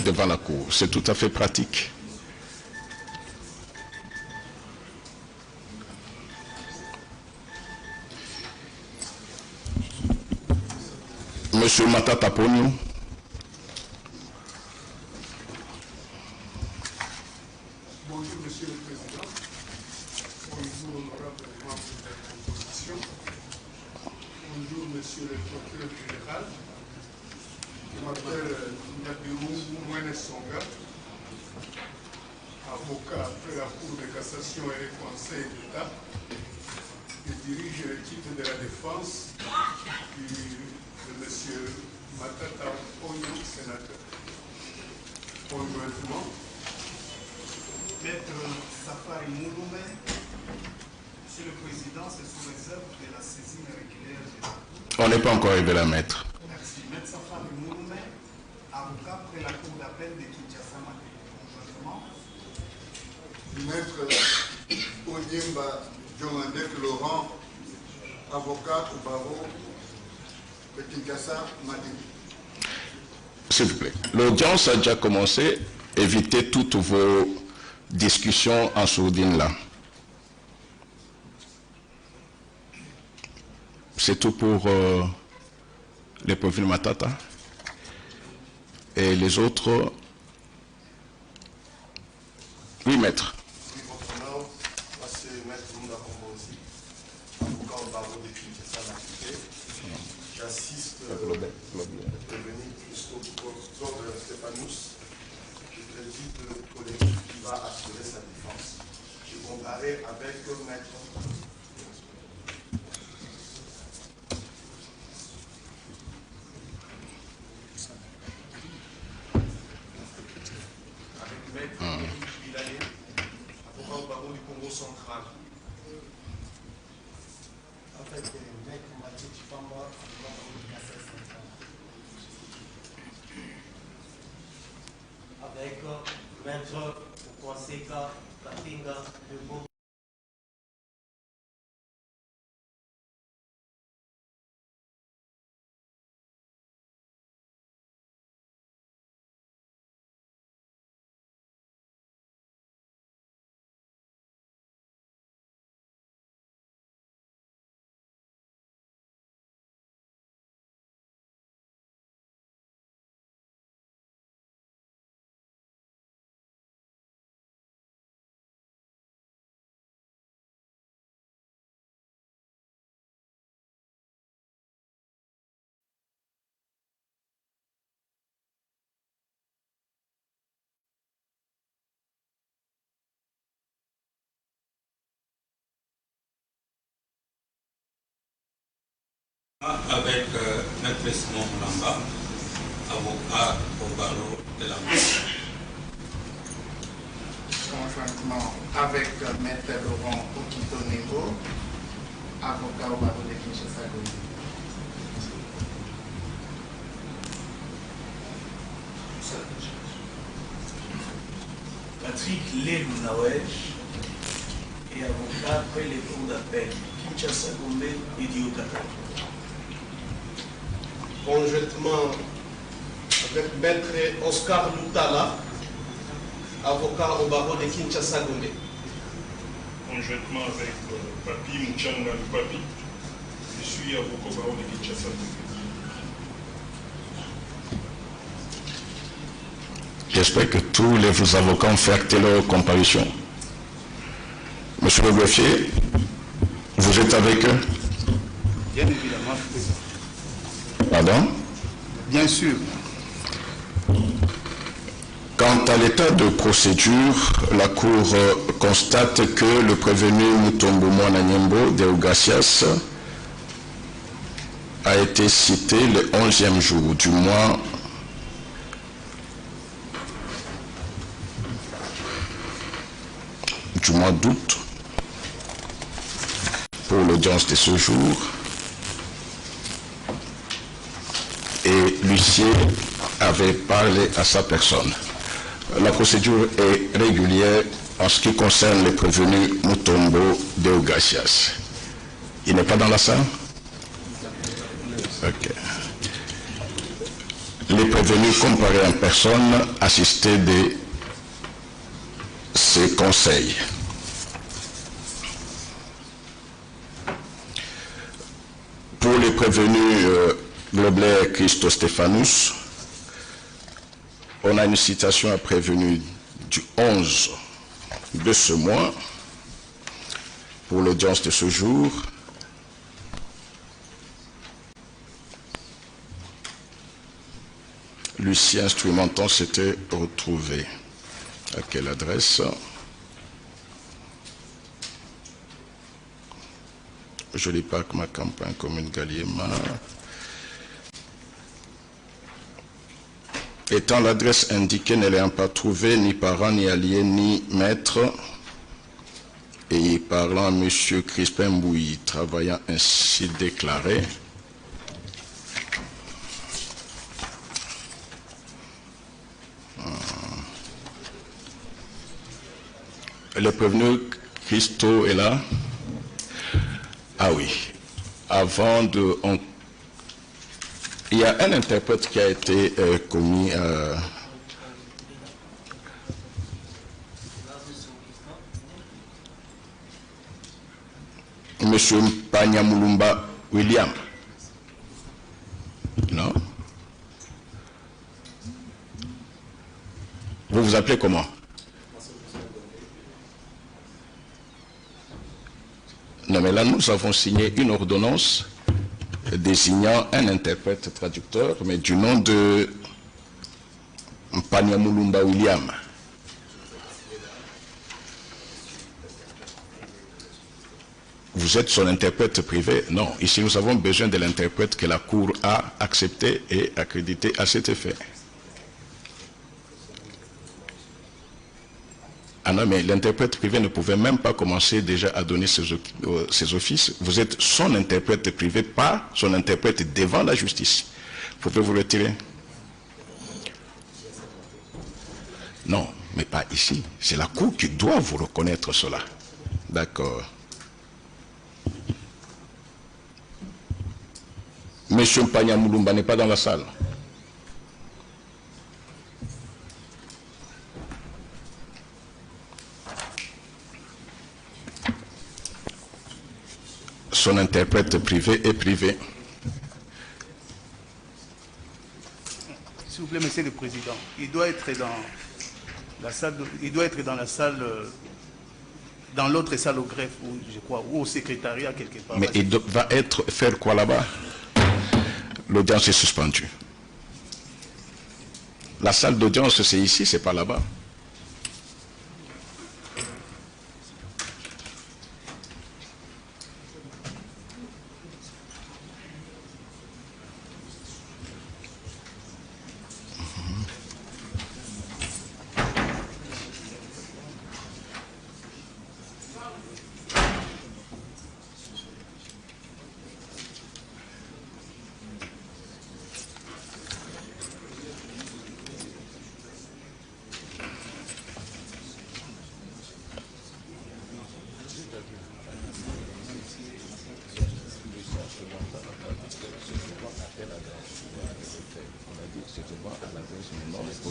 devant la cour. C'est tout à fait pratique. Monsieur Matata Pogno. Bonjour, Monsieur le Président. Bonjour, honorable membre de la composition. Bonjour, Monsieur le procureur général. Je m'appelle Nabirou Mouene Songa, avocat après la Cour de cassation et le Conseil d'État. Je dirige le titre de la défense de Monsieur Matata Pogno, sénateur. Conjointement, Maître Safari Mouroumé, Monsieur le Président, c'est sous réserve de la saisine régulière de la Cour. On n'est pas encore arrivé là, maître. Merci. Maître Safari Mouroumé, avocat près la Cour d'appel de Kinshasa, conjointement. Maître Onyemba Djomandek Laurent, avocat au barreau de Kinshasa, Madini. S'il vous plaît. L'audience a déjà commencé. Évitez toutes vos discussions en sourdine là. C'est tout pour les profils Matata. Et les autres... Oui, maître. Oui, votre honneur, moi c'est maître Mounda Kombozi, avocat au barreau de Kinshasa, Matifé. J'assiste prévenu jusqu'au corps de Stéphanous. Je préside le collectif qui va assurer sa défense. Je comparais avec maître. Avocat au barreau du Congo central. Avec maître Mathieu Chipamba, avocat au Kassai central. Avec maître Kwaseka Katinga de Beau. Avec Maître Simon Lamba, avocat au barreau de la Moselle. Conjointement avec maître Laurent Okito-Nengo, avocat au barreau de Kinshasa. Patrick Lelou Nawej et avocat après les cours d'appel Kinshasa Gombe et Diokata. Conjointement avec maître Oscar Lutala, avocat au barreau de Kinshasa Gombe. Conjointement avec Papi Mouchanga Papi, je suis avocat au barreau de Kinshasa Gombe. J'espère que tous les avocats ont fait acter leur comparution. Monsieur le greffier, vous êtes avec eux? Bien évidemment, président. Pardon? Bien sûr. Quant à l'état de procédure, la Cour constate que le prévenu Mutombo Mwananyembo de Ogacias a été cité le 11e jour du mois d'août pour l'audience de ce jour, et l'huissier avait parlé à sa personne. La procédure est régulière en ce qui concerne le prévenu Mutombo de Ogacias. Il n'est pas dans la salle? Ok. les prévenus comparés en personne assistés de ces conseils. Pour les prévenus Globler Christo Stéphanus, on a une citation à prévenu du 11 de ce mois pour l'audience de ce jour. Lucien Instrumentant s'était retrouvé. À quelle adresse? Je lis pas que ma campagne commune Galliema. Étant l'adresse indiquée ne l'ayant pas trouvée, ni parent, ni allié, ni maître, et parlant à M. Crispin Bouilly, travaillant ainsi déclaré, le prévenu Christo est là. Ah oui. Avant de... il y a un interprète qui a été commis à... Monsieur Panyamulumba William. Non? Vous vous appelez comment? Non, mais là, nous avons signé une ordonnance désignant un interprète traducteur, mais du nom de Panyamulumba William. Vous êtes son interprète privé? Non. Ici, nous avons besoin de l'interprète que la Cour a accepté et accrédité à cet effet. Ah non, mais l'interprète privé ne pouvait même pas commencer déjà à donner ses offices. Vous êtes son interprète privé, pas son interprète devant la justice. Vous pouvez vous retirer? Non, mais pas ici. C'est la Cour qui doit vous reconnaître cela. D'accord. Monsieur Panyamulumba n'est pas dans la salle. Son interprète privé est privé. S'il vous plaît, Monsieur le Président, il doit être dans la salle, dans l'autre salle au greffe, je crois, ou au secrétariat quelque part. Mais il va faire quoi là-bas? L'audience est suspendue. La salle d'audience, c'est ici, c'est pas là-bas.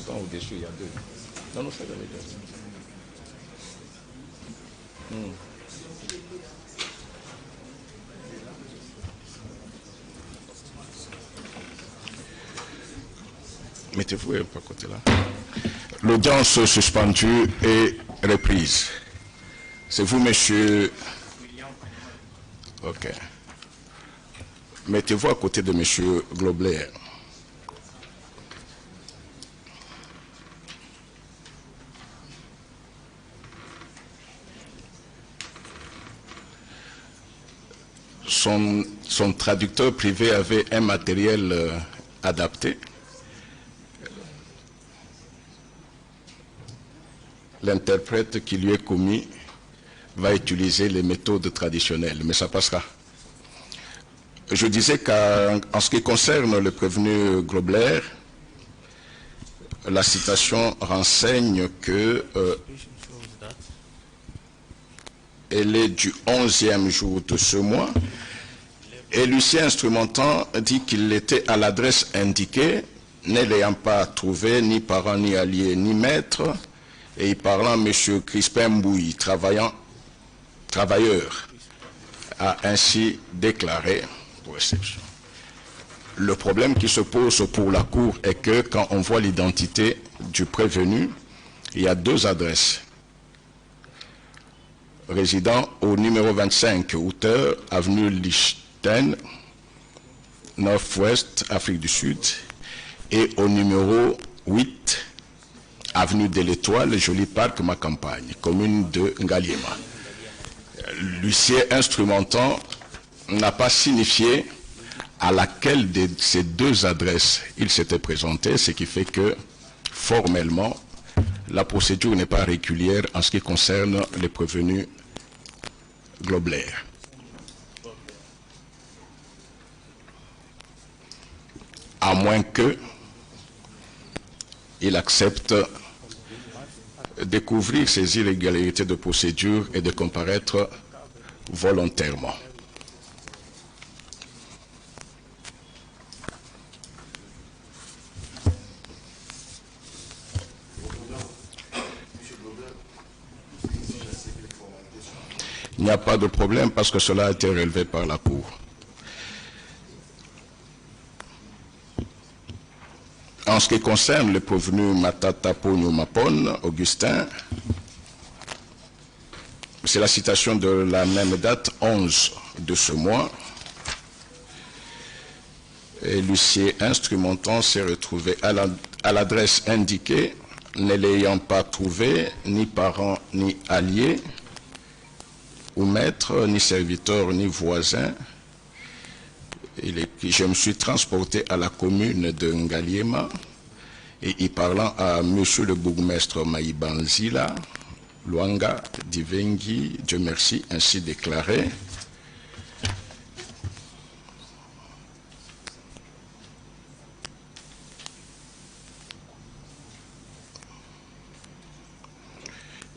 Au-dessus, il y a deux. Non, non, ça va être. Mettez-vous un peu à côté là. L'audience suspendue est reprise. C'est vous, monsieur? Ok. Mettez-vous à côté de monsieur Globler. Son traducteur privé avait un matériel adapté. L'interprète qui lui est commis va utiliser les méthodes traditionnelles, mais ça passera. Je disais qu'en ce qui concerne le prévenu Globler, la citation renseigne que elle est du 11e jour de ce mois, et Lucien Instrumentant dit qu'il était à l'adresse indiquée, ne l'ayant pas trouvé, ni parent, ni allié, ni maître, et y parlant M. Crispin Mbouy, travailleur, a ainsi déclaré pour réception. Le problème qui se pose pour la Cour est que quand on voit l'identité du prévenu, il y a 2 adresses. Résident au numéro 25, hauteur, avenue Lichten, Nord-Ouest, Afrique du Sud, et au numéro 8, avenue de l'Étoile, Joli Parc, ma campagne, commune de Ngaliema. L'huissier instrumentant n'a pas signifié à laquelle de ces 2 adresses il s'était présenté, ce qui fait que, formellement, la procédure n'est pas régulière en ce qui concerne les prévenus globulaires. À moins que il accepte de découvrir ces irrégularités de procédure et de comparaître volontairement. Il n'y a pas de problème parce que cela a été relevé par la Cour. En ce qui concerne le prévenu Matata Pogno Mapon, Augustin, c'est la citation de la même date, 11 de ce mois. Et l'huissier instrumentant s'est retrouvé à l'adresse indiquée, ne l'ayant pas trouvé, ni parent, ni allié, ou maître, ni serviteur, ni voisin. Je me suis transporté à la commune de Ngaliema et y parlant à monsieur le bourgmestre Maïbanzila, Luanga, Divengi, Dieu merci, ainsi déclaré.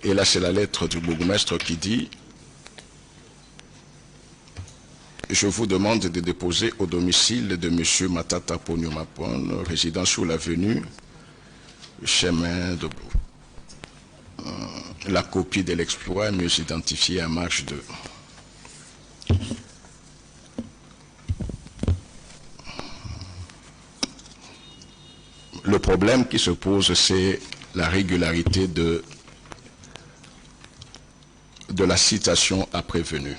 Et là, c'est la lettre du bourgmestre qui dit: je vous demande de déposer au domicile de M. Matata Pogno Mapon, résidant sur l'avenue Chemin de Bou, la copie de l'exploit mieux identifiée à marge 2. Le problème qui se pose, c'est la régularité de la citation à prévenu.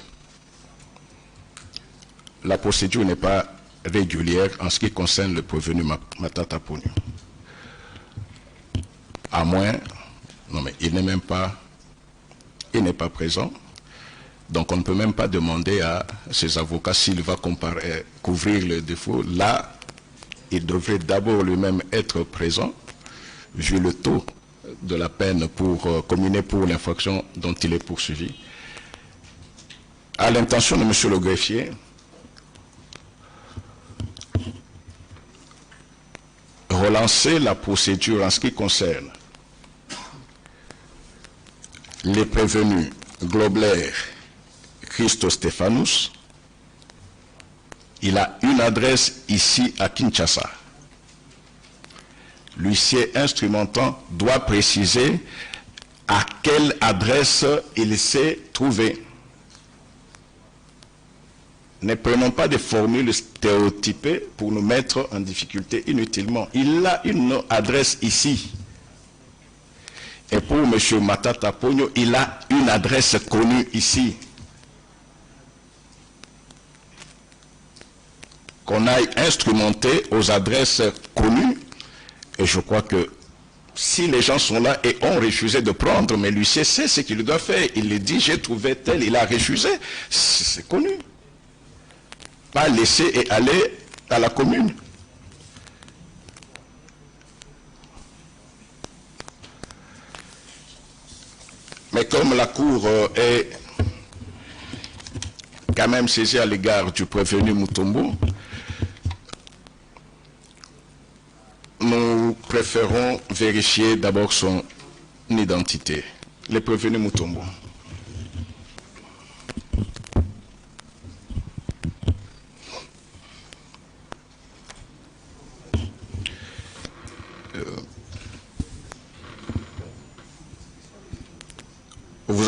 La procédure n'est pas régulière en ce qui concerne le prévenu Matata Pogno. À moins, non mais il n'est même pas, il n'est pas présent, donc on ne peut même pas demander à ses avocats s'il va couvrir le défaut. Là, il devrait d'abord lui-même être présent, vu le taux de la peine comminée pour l'infraction dont il est poursuivi. À l'intention de monsieur le greffier, relancer la procédure en ce qui concerne les prévenus Globler Christo Stéphanus. Il a une adresse ici à Kinshasa. L'huissier instrumentant doit préciser à quelle adresse il s'est trouvé. Ne prenons pas des formules stéréotypées pour nous mettre en difficulté inutilement. Il a une adresse ici. Et pour M. Matata Pogno, il a une adresse connue ici. Qu'on aille instrumenter aux adresses connues. Et je crois que si les gens sont là et ont refusé de prendre, mais l'huissier sait ce qu'il doit faire. Il lui dit, j'ai trouvé tel, il a refusé. C'est connu. Pas laisser et aller à la commune. Mais comme la Cour est quand même saisie à l'égard du prévenu Mutombo, nous préférons vérifier d'abord son identité. Le prévenu Mutombo.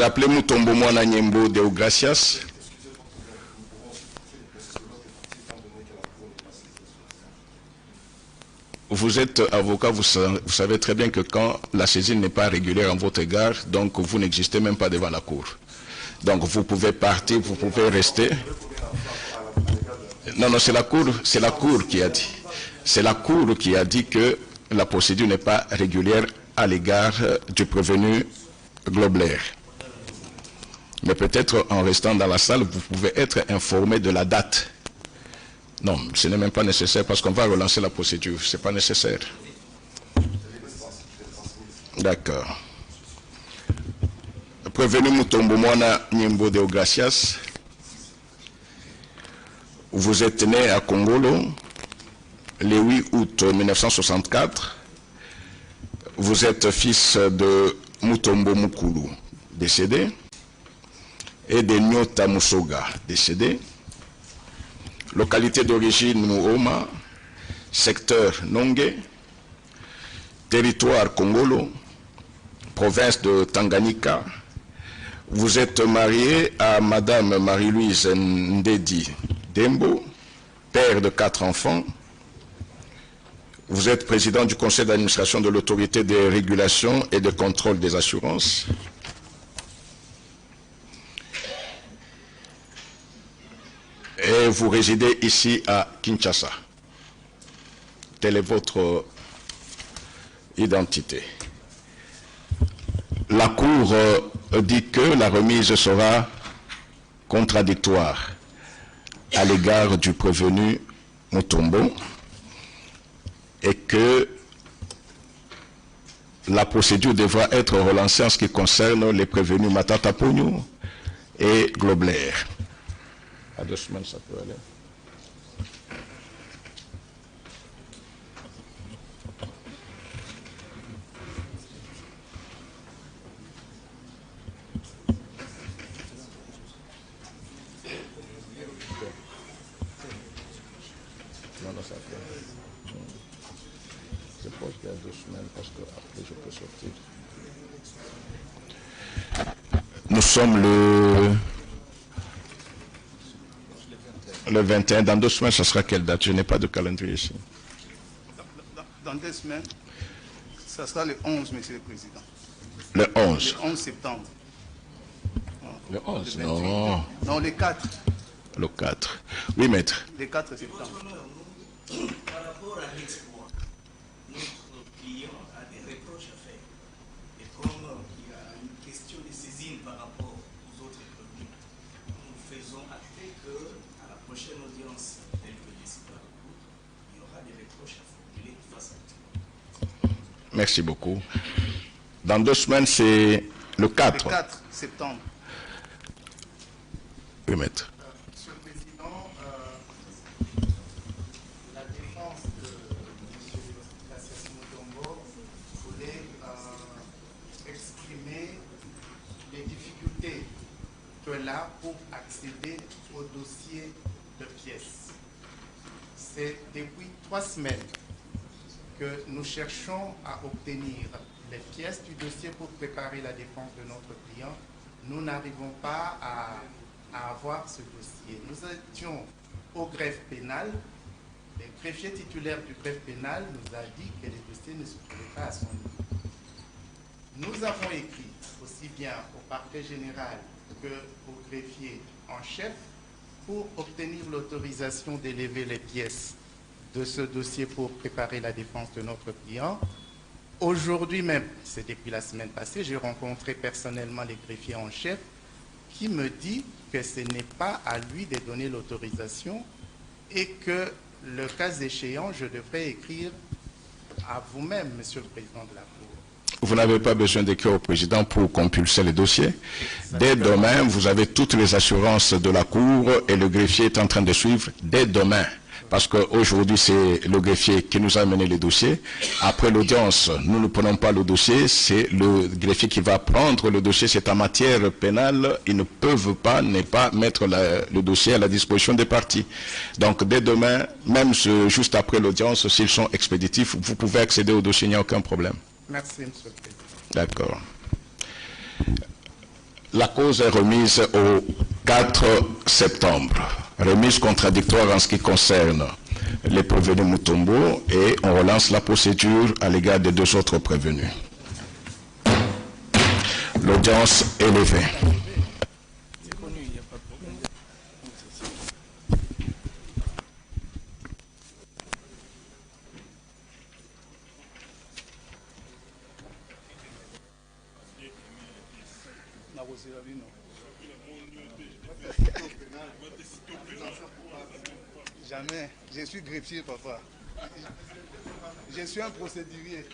vous appelez Mutombo Mwana Nyembo Deogracias. Vous êtes avocat, vous savez très bien que quand la saisine n'est pas régulière en votre égard, donc vous n'existez même pas devant la cour. Donc vous pouvez partir, vous pouvez rester. Non, c'est la cour qui a dit. C'est la cour qui a dit que la procédure n'est pas régulière à l'égard du prévenu Globler. Mais peut-être en restant dans la salle, vous pouvez être informé de la date. Non, ce n'est même pas nécessaire parce qu'on va relancer la procédure. Ce n'est pas nécessaire. D'accord. Prévenu Mutombo Mwana Nyembo Deogracias, vous êtes né à Kongolo le 8 août 1964. Vous êtes fils de Mutombo Mukulu, décédé, et de Nyota Musoga, décédé. Localité d'origine Muoma, secteur Nongue, territoire Kongolo, province de Tanganyika. Vous êtes marié à Madame Marie-Louise Ndedi Dembo, père de 4 enfants. Vous êtes président du conseil d'administration de l'autorité de régulation et de contrôle des assurances. Et vous résidez ici à Kinshasa. Telle est votre identité. La Cour dit que la remise sera contradictoire à l'égard du prévenu Mutombo et que la procédure devra être relancée en ce qui concerne les prévenus Matata Pogno et Globler. À 2 semaines, ça peut aller. Non, ça fait. Je pense qu'il y a 2 semaines parce qu'après je peux sortir. Nous sommes le 21. Dans 2 semaines, ce sera quelle date? Je n'ai pas de calendrier ici. Dans 2 semaines, ce sera le 11, Monsieur le Président. Le 11. Le 11 septembre. Le 11, le non. Non, le 4. Le 4. Oui, maître. Le 4 septembre. Par rapport à l'exploit, notre client a des reproches à faire. Et comme il y a une question de saisine par rapport aux autres produits, nous faisons acter qu'à la prochaine audience, telle que décidé par le cours, il y aura des reproches à formuler face à tout. Merci beaucoup. Dans 2 semaines, c'est le 4. Le 4 septembre. Oui, maître. Monsieur le Président, la défense de M. Cassius Mutombo voulait exprimer les difficultés qu'elle a pour accéder au dossier de pièces. C'est depuis 3 semaines que nous cherchons à obtenir les pièces du dossier pour préparer la défense de notre client. Nous n'arrivons pas à avoir ce dossier. Nous étions au greffe pénal. Le greffier titulaire du greffe pénal nous a dit que les dossiers ne se trouvaient pas à son niveau. Nous avons écrit aussi bien au parquet général qu'au greffier en chef pour obtenir l'autorisation d'élever les pièces de ce dossier pour préparer la défense de notre client. Aujourd'hui même, c'est depuis la semaine passée, j'ai rencontré personnellement les greffiers en chef qui me dit que ce n'est pas à lui de donner l'autorisation et que le cas échéant, je devrais écrire à vous-même, Monsieur le Président de la Cour. Vous n'avez pas besoin d'écrire au président pour compulser les dossiers. Dès demain, vous avez toutes les assurances de la Cour et le greffier est en train de suivre dès demain. Parce qu'aujourd'hui, c'est le greffier qui nous a amené les dossiers. Après l'audience, nous ne prenons pas le dossier, c'est le greffier qui va prendre le dossier. C'est en matière pénale, ils ne peuvent pas ne pas mettre le dossier à la disposition des parties. Donc, dès demain, même juste après l'audience, s'ils sont expéditifs, vous pouvez accéder au dossier, il n'y a aucun problème. Merci, Monsieur le Président. D'accord. La cause est remise au 4 septembre. Remise contradictoire en ce qui concerne les prévenus Mutombo et on relance la procédure à l'égard des 2 autres prévenus. L'audience est levée. Jamais. Je suis greffier, papa. Je suis un procédurier.